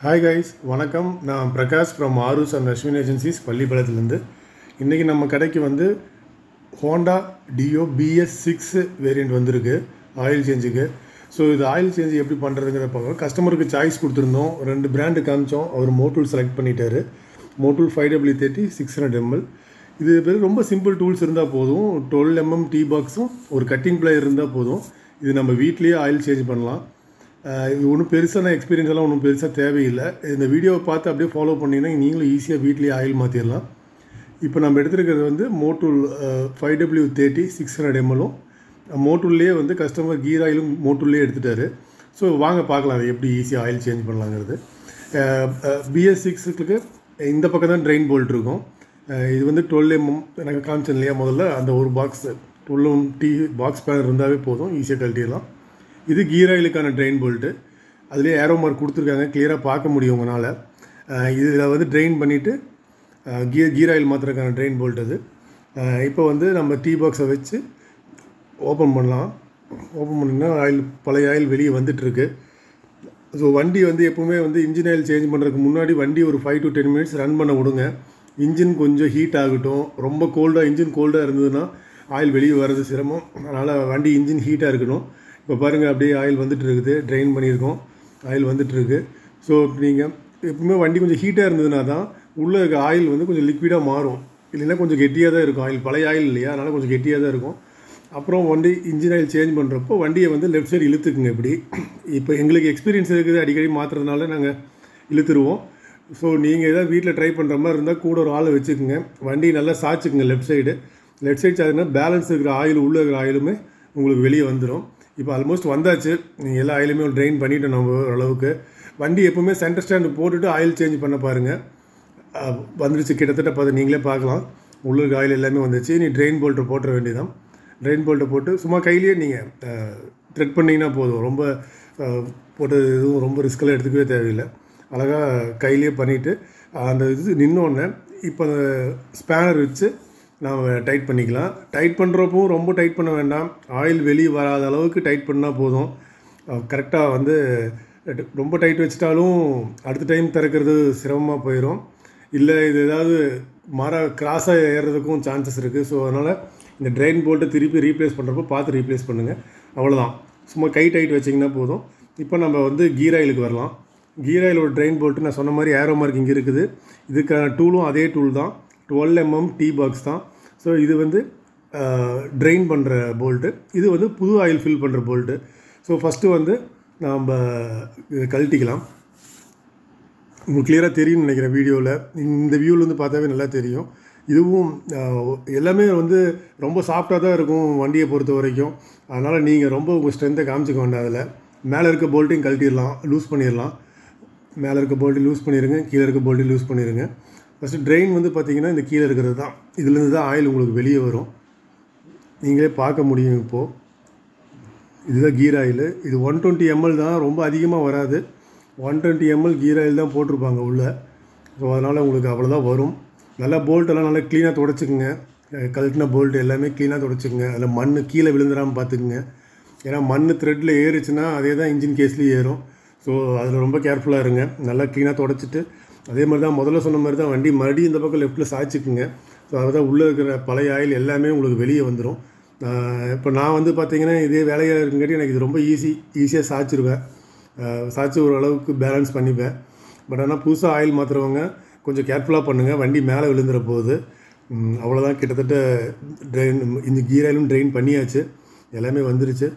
Hi guys, வணக்கம். நான் Prakash from Aarush and Ashwin agencies பள்ளிப்பாளையத்திலிருந்து. இன்னைக்கு நம்ம கடைக்கு வந்து Honda Dio BS6 வேரியண்ட் வந்திருக்கு ஆயில் சேஞ்சுக்கு. ஸோ இது ஆயில் சேஞ்ச் எப்படி பண்ணுறதுங்கிற பார்க்கலாம். கஸ்டமருக்கு சாய்ஸ் கொடுத்துருந்தோம், ரெண்டு பிராண்டு காமிச்சோம். அவர் மோட்டூல் செலக்ட் பண்ணிட்டாரு. மோட்டூல் 5W30 600ml. இது பேர் ரொம்ப சிம்பிள் டூல்ஸ் இருந்தால் போதும். 12mm டீ பாக்ஸும் ஒரு கட்டிங் பிளேயர் இருந்தால் போதும். இது நம்ம வீட்லேயே ஆயில் சேஞ்ச் பண்ணலாம். இது ஒன்றும் பெருசான எக்ஸ்பீரியன்ஸ் எல்லாம் ஒன்றும் பெருசாக தேவையில்லை. இந்த வீடியோவை பார்த்து அப்படியே ஃபாலோ பண்ணிங்கன்னா நீங்களும் ஈஸியாக வீட்லேயே ஆயில் மாற்றிடலாம். இப்போ நம்ம எடுத்துருக்கிறது வந்து மோட்டூல் 5W30 600ml. மோட்டூல்லையே வந்து கஸ்டமர் கீர் ஆயிலும் மோட்டூல்லையே எடுத்துட்டாரு. ஸோ வாங்க பார்க்கலாம் அது எப்படி ஈஸியாக ஆயில் சேஞ்ச் பண்ணலாங்கிறது. BS6க்கு இந்த பக்கம் தான் ட்ரெயின் போல்ட் இருக்கும். இது வந்து 12mm எனக்கு காமிச்சேன் இல்லையா முதல்ல, அந்த ஒரு box 12mm tea box banner இருந்தாவே போதும், ஈஸியாக கழட்டிடலாம். இது கீர் ஆயிலுக்கான ட்ரெயின் போல்ட்டு. அதுலேயே ஏரோ மார்க் கொடுத்துருக்காங்க, கிளியராக பார்க்க முடியும் உங்களால். இதில் வந்து ட்ரெயின் பண்ணிவிட்டு கீர் ஆயில் மாற்றுறதுக்கான ட்ரெயின் போல்ட் அது. இப்போ வந்து நம்ம டீ பாக்ஸை வச்சு ஓப்பன் பண்ணலாம். ஓப்பன் பண்ணிங்கன்னா ஆயில், பழைய ஆயில் வெளியே வந்துட்டுருக்கு. ஸோ வண்டி வந்து எப்போவுமே வந்து இன்ஜின் ஆயில் சேஞ்ச் பண்ணுறதுக்கு முன்னாடி வண்டி ஒரு 5 to 10 minutes ரன் பண்ண விடுங்க. இன்ஜின் கொஞ்சம் ஹீட் ஆகட்டும். ரொம்ப கோல்டாக, இன்ஜின் கோல்டாக இருந்ததுன்னா ஆயில் வெளியே வர்றது சிரமம். அதனால் வண்டி இன்ஜின் ஹீட்டாக இருக்கணும். இப்போ பாருங்கள், அப்படியே ஆயில் வந்துட்டு இருக்குது, ட்ரெயின் பண்ணியிருக்கோம், ஆயில் வந்துட்டுருக்கு. ஸோ நீங்கள் எப்பவுமே வண்டி கொஞ்சம் ஹீட்டாக இருந்ததுனா தான் உள்ளே இருக்க ஆயில் வந்து கொஞ்சம் லிக்விடாக மாறும். இல்லைன்னா கொஞ்சம் கெட்டியாக தான் இருக்கும் ஆயில், பழைய ஆயில் இல்லையா, அதனால் கொஞ்சம் கெட்டியாக தான் இருக்கும். அப்புறம் வண்டி இன்ஜின் ஆயில் சேஞ்ச் பண்ணுறப்போ வண்டியை வந்து லெஃப்ட் சைடு இழுத்துக்குங்க. இப்படி இப்போ எங்களுக்கு எக்ஸ்பீரியன்ஸ் இருக்குது, அடிக்கடி மாற்றுறதுனால நாங்கள் இழுத்துருவோம். ஸோ நீங்கள் எதாவது வீட்டில் ட்ரை பண்ணுற மாதிரி இருந்தால் கூட ஒரு ஆளை வச்சுக்கோங்க. வண்டி நல்லா சாய்ச்சிக்குங்க லெஃப்ட் சைடு. லெஃப்ட் சைடு சாய்னா பேலன்ஸ் இருக்கிற ஆயில், உள்ளே இருக்கிற ஆயிலுமே உங்களுக்கு வெளியே வந்துடும். இப்போ ஆல்மோஸ்ட் வந்தாச்சு. நீங்கள் எல்லா ஆயிலுமே ட்ரெயின் பண்ணிவிட்டு நம்ம ஓரளவுக்கு. வண்டி எப்போவுமே சென்டர் ஸ்டாண்டு போட்டுட்டு ஆயில் சேஞ்ச் பண்ண பாருங்கள். வந்துடுச்சு கிட்டத்தட்ட பார்த்து நீங்களே பார்க்கலாம். உள்ளுக்கு ஆயில் எல்லாமே வந்துச்சு. நீ ட்ரெயின் போல்ட்டை போட்டுற வேண்டியதான். ட்ரெயின் போல்ட்டை போட்டு சும்மா கையிலேயே நீங்கள் த்ரெட் பண்ணிங்கன்னா போதும். ரொம்ப போட்டு எதுவும் ரொம்ப ரிஸ்க்கெல்லாம் எடுத்துக்கவே தேவையில்லை. அழகாக கையிலேயே பண்ணிவிட்டு அந்த இது நின்னோடனே இப்போ அந்த ஸ்பேனர் வச்சு நாம் டைட் பண்ணிக்கலாம். டைட் பண்ணுறப்பவும் ரொம்ப டைட் பண்ண வேண்டாம். ஆயில் வெளியே வராத அளவுக்கு டைட் பண்ணால் போதும். கரெக்டாக வந்து ரொம்ப டைட் வச்சிட்டாலும் அடுத்த டைம் திறக்கிறது சிரமமாக போயிடும். இல்லை இது ஏதாவது கிராஸாக ஏறுறதுக்கும் சான்சஸ் இருக்குது. ஸோ அதனால் இந்த ட்ரெயின் போல்ட்டை திருப்பி ரீப்ளேஸ் பண்ணுறப்போ பார்த்து ரீப்ளேஸ் பண்ணுங்கள். அவ்வளோதான், சும்மா கை டைட் வச்சிங்கன்னா போதும். இப்போ நம்ம வந்து கீர் ஆயிலுக்கு வரலாம். கீர் ஆயிலோட ட்ரெயின் போல்ட்டு நான் சொன்ன மாதிரி ஏரோ மார்க் இங்கே இருக்குது. இதுக்கான டூலும் அதே டூல் தான், 12mm டீ பாக்ஸ் தான். ஸோ இது வந்து ட்ரெயின் பண்ணுற போல்ட்டு, இது வந்து புது ஆயில் ஃபில் பண்ணுற போல்ட்டு. ஸோ ஃபஸ்ட்டு வந்து நாம் கழட்டிக்கலாம். உங்களுக்கு கிளியராக தெரியும்னு நினைக்கிறேன் வீடியோவில். இந்த வியூவிலேருந்து பார்த்தாவே நல்லா தெரியும். இதுவும் எல்லாமே வந்து ரொம்ப சாஃப்டாக தான் இருக்கும் வண்டியை பொறுத்த வரைக்கும். அதனால் நீங்கள் ரொம்ப உங்கள் ஸ்ட்ரென்த்தை காமிச்சிக்க வேண்டாம். அதில் மேலே இருக்க போல்ட்டையும் கழட்டிடலாம், லூஸ் பண்ணிடலாம். மேலே இருக்க போல்ட்டு லூஸ் பண்ணிடுங்க, கீழே இருக்க போல்ட்டையும் லூஸ் பண்ணிடுங்க. ஃபஸ்ட்டு ட்ரெயின் வந்து பார்த்திங்கன்னா இந்த கீழே இருக்கிறது தான். இதுலேருந்து தான் ஆயில் உங்களுக்கு வெளியே வரும், நீங்களே பார்க்க முடியும். இப்போது இதுதான் கீர் ஆயில். இது 120ml தான், ரொம்ப அதிகமாக வராது. 120ml கீர் ஆயில் தான் போட்டிருப்பாங்க உள்ளே. ஸோ அதனால் உங்களுக்கு அவ்வளோதான் வரும். நல்லா போல்ட்டெல்லாம் நல்லா க்ளீனாக துடைச்சிக்குங்க. கழட்டின போல்ட்டு எல்லாமே க்ளீனாக துடைச்சிக்குங்க. அதில் மண் கீழே விழுந்துடாமல் பார்த்துக்குங்க. ஏன்னா மண் த்ரெட்டில் ஏறிச்சுன்னா அதே தான் இன்ஜின் கேஸ்லேயும் ஏறும். ஸோ அதில் ரொம்ப கேர்ஃபுல்லாக இருங்க. நல்லா க்ளீனாக துடைச்சிட்டு அதே மாதிரி தான் முதல்ல சொன்ன மாதிரி தான் வண்டி மறுபடியும் இந்த பக்கம் லெஃப்ட்டில் சாய்ச்சிக்குங்க. ஸோ அதுதான் உள்ளே இருக்கிற பழைய ஆயில் எல்லாமே உங்களுக்கு வெளியே வந்துடும். இப்போ நான் வந்து பார்த்திங்கன்னா இதே வேலையாக இருக்குங்காட்டி எனக்கு இது ரொம்ப ஈஸியாக சாய்ச்சிருவேன். சாய்ச்சி ஓரளவுக்கு பேலன்ஸ் பண்ணிப்பேன். பட் ஆனால் புதுசாக ஆயில் மாற்றுறவங்க கொஞ்சம் கேர்ஃபுல்லாக பண்ணுங்கள், வண்டி மேலே விழுந்துற போகுது. அவ்வளோதான், கிட்டத்தட்ட ட்ரெயின் இந்த கீர் ஆயிலும் ட்ரெயின் பண்ணியாச்சு, எல்லாமே வந்துருச்சு.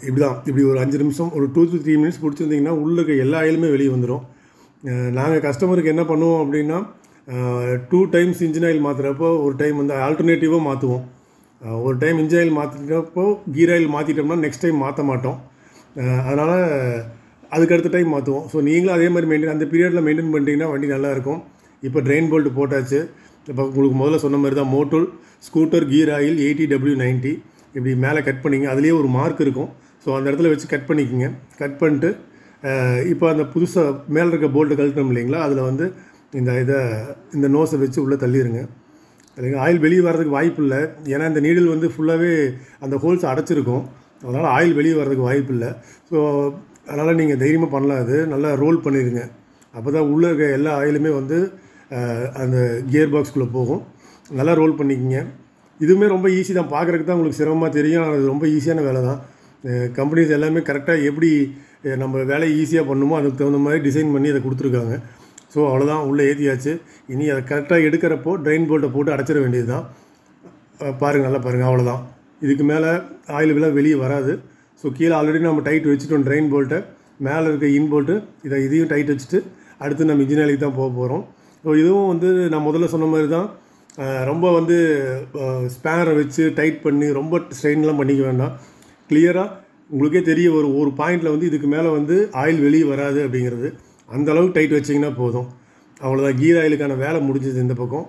இப்படி ஒரு 5 நிமிஷம், ஒரு 2 to 3 minutes பிடிச்சிருந்திங்கன்னா உள்ளே இருக்க எல்லா ஆயிலுமே வெளியே வந்துடும். நாங்கள் கஸ்டமருக்கு என்ன பண்ணுவோம் அப்படின்னா 2 times இன்ஜின் ஆயில் மாற்றுறப்போ ஒரு டைம் வந்து ஆல்டர்னேட்டிவாக மாற்றுவோம். ஒரு டைம் இன்ஜின் ஆயில் மாற்றிட்டப்போ கீர் ஆயில் மாற்றிட்டோம்னா நெக்ஸ்ட் டைம் மாற்ற மாட்டோம். அதனால் அதுக்கு அடுத்த டைம் மாற்றுவோம். ஸோ நீங்களும் அதே மாதிரி அந்த பீரியடில் மெயின்டைன் பண்ணிட்டீங்கன்னா வண்டி நல்லாயிருக்கும். இப்போ ட்ரெயின் போல்ட்டு போட்டாச்சு. இப்போ உங்களுக்கு முதல்ல சொன்ன மாதிரி தான் மோட்டூல் ஸ்கூட்டர் கீர் ஆயில் 80W90 இப்படி மேலே கட் பண்ணிங்க. அதுலேயே ஒரு மார்க் இருக்கும். ஸோ அந்த இடத்துல வச்சு கட் பண்ணிக்கோங்க. கட் பண்ணிட்டு இப்போ அந்த புதுசாக மேலே இருக்க போல்ட்டு கழட்டணும் இல்லைங்களா, அதில் வந்து இந்த நோஸை வச்சு உள்ளே தள்ளிடுங்க. இல்லைங்க, ஆயில் வெளியே வர்றதுக்கு வாய்ப்பு இல்லை. ஏன்னா இந்த நீடில் வந்து ஃபுல்லாகவே அந்த ஹோல்ஸ் அடைச்சிருக்கும். அதனால் ஆயில் வெளியே வர்றதுக்கு வாய்ப்பு இல்லை. ஸோ அதனால் நீங்கள் தைரியமாக பண்ணலாம். அது நல்லா ரோல் பண்ணிடுங்க. அப்போ தான் உள்ளே இருக்க எல்லா ஆயிலுமே வந்து அந்த கியர் பாக்ஸ்குள்ளே போகும். நல்லா ரோல் பண்ணிக்கிங்க. இதுவுமே ரொம்ப ஈஸி தான். பார்க்குறதுக்கு தான் உங்களுக்கு சிரமமாக தெரியும். அது ரொம்ப ஈஸியான வேலை தான். கம்பெனிஸ் எல்லாமே கரெக்டாக எப்படி நம்ம வேலையை ஈஸியாக பண்ணுமோ அதுக்கு தகுந்த மாதிரி டிசைன் பண்ணி அதை கொடுத்துருக்காங்க. ஸோ அவ்வளோதான், உள்ளே ஏற்றியாச்சு. இனி அதை கரெக்டாக எடுக்கிறப்போ ட்ரெயின் போல்ட்டை போட்டு அடைச்சிட வேண்டியது தான். பாருங்கள், நல்லா பாருங்கள். அவ்வளோதான். இதுக்கு மேலே ஆயில் வெளியே வராது. ஸோ கீழே ஆல்ரெடி நம்ம டைட் வச்சுட்டோம் ட்ரெயின் போல்ட்டை. மேலே இருக்க இன் போல்ட்டு இதையும் டைட் வச்சுட்டு அடுத்து நம்ம இன்ஜின் ஆயிலுக்கு தான் போக போகிறோம். ஸோ இதுவும் வந்து நான் முதல்ல சொன்ன மாதிரி தான். ரொம்ப வந்து ஸ்பேரை வச்சு டைட் பண்ணி ரொம்ப ஸ்ட்ரெயின்லாம் பண்ணிக்க வேண்டாம். கிளியராக உங்களுக்கே தெரிய ஒரு பாயிண்டில் வந்து இதுக்கு மேலே வந்து ஆயில் வெளியே வராது அப்படிங்கிறது. அந்த அளவுக்கு டைட் வச்சிங்கன்னா போதும். அவ்வளோதான். கீர் ஆயிலுக்கான வேலை முடிஞ்சது இந்த பக்கம்.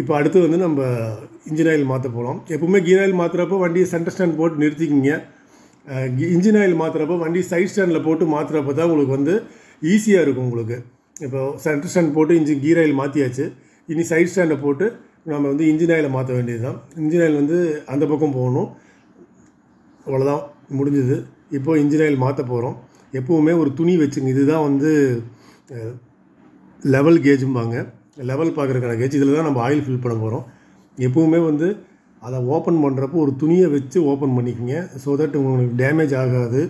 இப்போ அடுத்து வந்து நம்ம இன்ஜின் ஆயில் மாற்ற போகலாம். எப்பவுமே கீர் ஆயில் மாற்றுறப்போ வண்டியை சென்டர் ஸ்டாண்ட் போட்டு நிறுத்திக்கிங்க. இன்ஜின் ஆயில் மாற்றுறப்போ வண்டி சைட் ஸ்டாண்டில் போட்டு மாற்றுறப்போ தான் உங்களுக்கு வந்து ஈஸியாக இருக்கும். உங்களுக்கு இப்போ சென்டர் ஸ்டாண்ட் போட்டு கீர் ஆயில் மாற்றியாச்சு. இனி சைட் ஸ்டாண்டை போட்டு நம்ம வந்து இன்ஜின் ஆயிலை மாற்ற வேண்டியது தான். இன்ஜின் ஆயில் வந்து அந்த பக்கம் போகணும். அவ்வளோதான், முடிஞ்சது. இப்போது இன்ஜின் ஆயில் மாற்ற போகிறோம். எப்போவுமே ஒரு துணி வச்சுங்க. இதுதான் வந்து லெவல் கேஜும்பாங்க. லெவல் பார்க்குறதுக்கான கேஜ். இதில் தான் நம்ம ஆயில் ஃபில் பண்ண போகிறோம். எப்போவுமே வந்து அதை ஓப்பன் பண்ணுறப்போ ஒரு துணியை வச்சு ஓப்பன் பண்ணிக்கோங்க. ஸோ தட் உங்களுக்கு டேமேஜ் ஆகாது.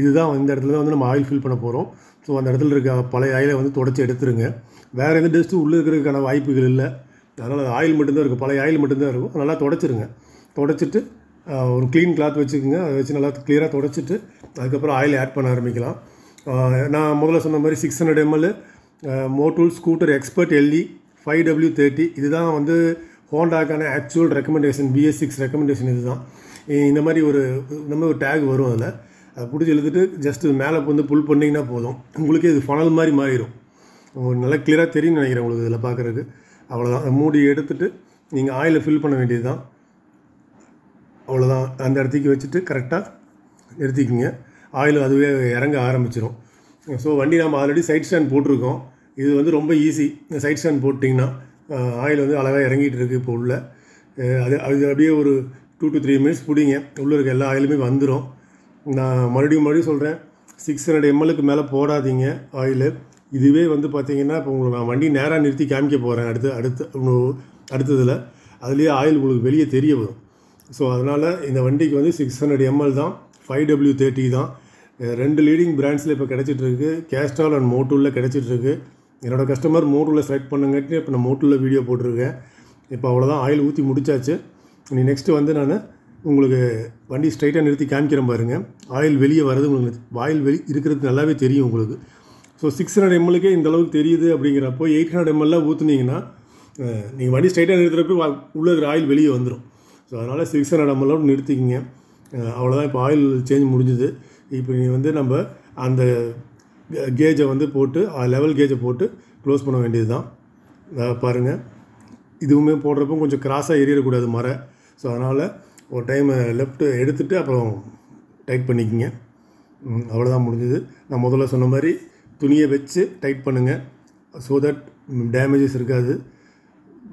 இதுதான் இந்த இடத்துல தான் வந்து நம்ம ஆயில் ஃபில் பண்ண போகிறோம். ஸோ அந்த இடத்துல இருக்க பழைய ஆயிலை வந்து தொடச்சி எடுத்துருங்க. வேறு எந்த டஸ்ட்டும் உள்ளே இருக்கிறதுக்கான வாய்ப்புகள் இல்லை. அதனால் ஆயில் மட்டும்தான் இருக்கும், பழைய ஆயில் மட்டும்தான் இருக்கும். நல்லா தொடச்சிருங்க. தொடச்சிட்டு ஒரு க்ளீன் கிளாத் வச்சுக்கோங்க. அதை வச்சு நல்லா கிளியராக தொடச்சிட்டு அதுக்கப்புறம் ஆயில் ஆட் பண்ண ஆரம்பிக்கலாம். நான் முதல்ல சொன்ன மாதிரி 600 ml மோட்டூல் ஸ்கூட்டர் எக்ஸ்பர்ட் எல்இ 5W30. இதுதான் வந்து ஹோண்டாக்கான ஆக்சுவல் ரெக்கமெண்டேஷன். BS6 ரெக்கமெண்டேஷன் இதுதான். இந்த மாதிரி ஒரு டேக் வரும். அதில் அதை பிடிச்சி எழுதிட்டு ஜஸ்ட்டு மேலே வந்து புல் பண்ணிங்கன்னா போதும். உங்களுக்கே இது ஃபனல் மாதிரி மாறிடும். நல்லா கிளியராக தெரியும்னு நினைக்கிறேன் உங்களுக்கு இதில் பார்க்குறதுக்கு. அவ்வளோதான். மூடி எடுத்துகிட்டு நீங்கள் ஆயிலை ஃபில் பண்ண வேண்டியது தான். அவ்வளோதான். அந்த இடத்துக்கு வச்சுட்டு கரெக்டாக நிறுத்திக்கிங்க. ஆயில் அதுவே இறங்க ஆரம்பிச்சிடும். ஸோ வண்டி நம்ம ஆல்ரெடி சைட் ஸ்டாண்ட் போட்டிருக்கோம். இது வந்து ரொம்ப ஈஸி. சைட் ஸ்டாண்ட் போட்டிங்கன்னா ஆயில் வந்து அழகாக இறங்கிட்டு இருக்குது. இப்போ உள்ள அது அப்படியே ஒரு 2 to 3 minutes பிடிங்க. உள்ளே இருக்க எல்லா ஆயிலுமே வந்துடும். நான் மறுபடியும் சொல்கிறேன், 600 ml மேலே போடாதீங்க ஆயிலு. இதுவே வந்து பார்த்திங்கன்னா இப்போ உங்களுக்கு நான் வண்டி நேராக நிறுத்தி காமிக்க போகிறேன். அடுத்ததில் அதுலேயே ஆயில் உங்களுக்கு வெளியே தெரிய வரும். ஸோ அதனால் இந்த வண்டிக்கு வந்து 600 ml தான், 5W30 தான். 2 லீடிங் பிராண்ட்ஸில் இப்போ கிடச்சிட்ருக்கு. Castrol and மோட்டூலில் கிடச்சிட்ருக்கு. என்னோடய கஸ்டமர் மோட்டூலில் செலக்ட் பண்ணுங்கட்டு இப்போ நான் மோட்டூலில் வீடியோ போட்டிருக்கேன். இப்போ அவ்வளோதான். ஆயில் ஊற்றி முடிச்சாச்சு. நீ நெக்ஸ்ட்டு வந்து நான் உங்களுக்கு வண்டி ஸ்ட்ரைட்டாக நிறுத்தி காமிக்கிறேன் பாருங்கள். ஆயில் வெளியே வர்றது உங்களுக்கு ஆயில் இருக்கிறது நல்லாவே தெரியும் உங்களுக்கு. ஸோ 600 mlக்கே இந்த அளவுக்கு தெரியுது அப்படிங்கிறப்போ 800 ml ஊற்றுனீங்கன்னா நீங்கள் வண்டி ஸ்ட்ரைட்டாக நிறுத்துறப்போ உள்ளே இருக்கிற ஆயில் வெளியே வந்துடும். ஸோ அதனால் 600 ml நிறுத்திக்கிங்க. அவ்வளோதான். இப்போ ஆயில் சேஞ்ச் முடிஞ்சுது. இப்போ நீ வந்து நம்ம அந்த கேஜை வந்து போட்டு லெவல் கேஜை போட்டு க்ளோஸ் பண்ண வேண்டியது தான். பாருங்கள், இதுவுமே போடுறப்போ கொஞ்சம் கிராஸாக எறியக்கூடாது மர. ஸோ அதனால் ஒரு டைம் லெஃப்ட்டு எடுத்துகிட்டு அப்புறம் டைட் பண்ணிக்கிங்க. அவ்வளோதான், முடிஞ்சுது. நான் முதல்ல சொன்ன மாதிரி துணியை வச்சு டைட் பண்ணுங்கள். ஸோ தட் டேமேஜஸ் இருக்காது.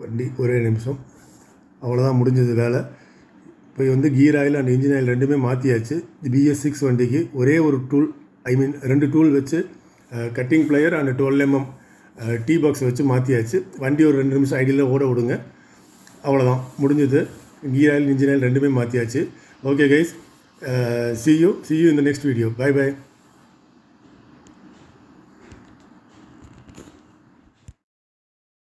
வண்டி ஒரே நிமிஷம். அவ்வளோதான், முடிஞ்சது வேலை. இப்போ வந்து gear oil and engine oil ரெண்டுமே மாற்றியாச்சு. BS6 வண்டிக்கு ஒரே ஒரு டூல், 2 டூல் வச்சு cutting plier and 12 mm T box வச்சு மாற்றியாச்சு. வண்டி ஒரு 2 நிமிஷம் ஐடியில் ஓட விடுங்க. அவ்வளோதான், முடிஞ்சது. கீர் ஆயில் இன்ஜின் ஆயில் ரெண்டுமே மாற்றியாச்சு. Okay guys, see you in the next video. Bye bye.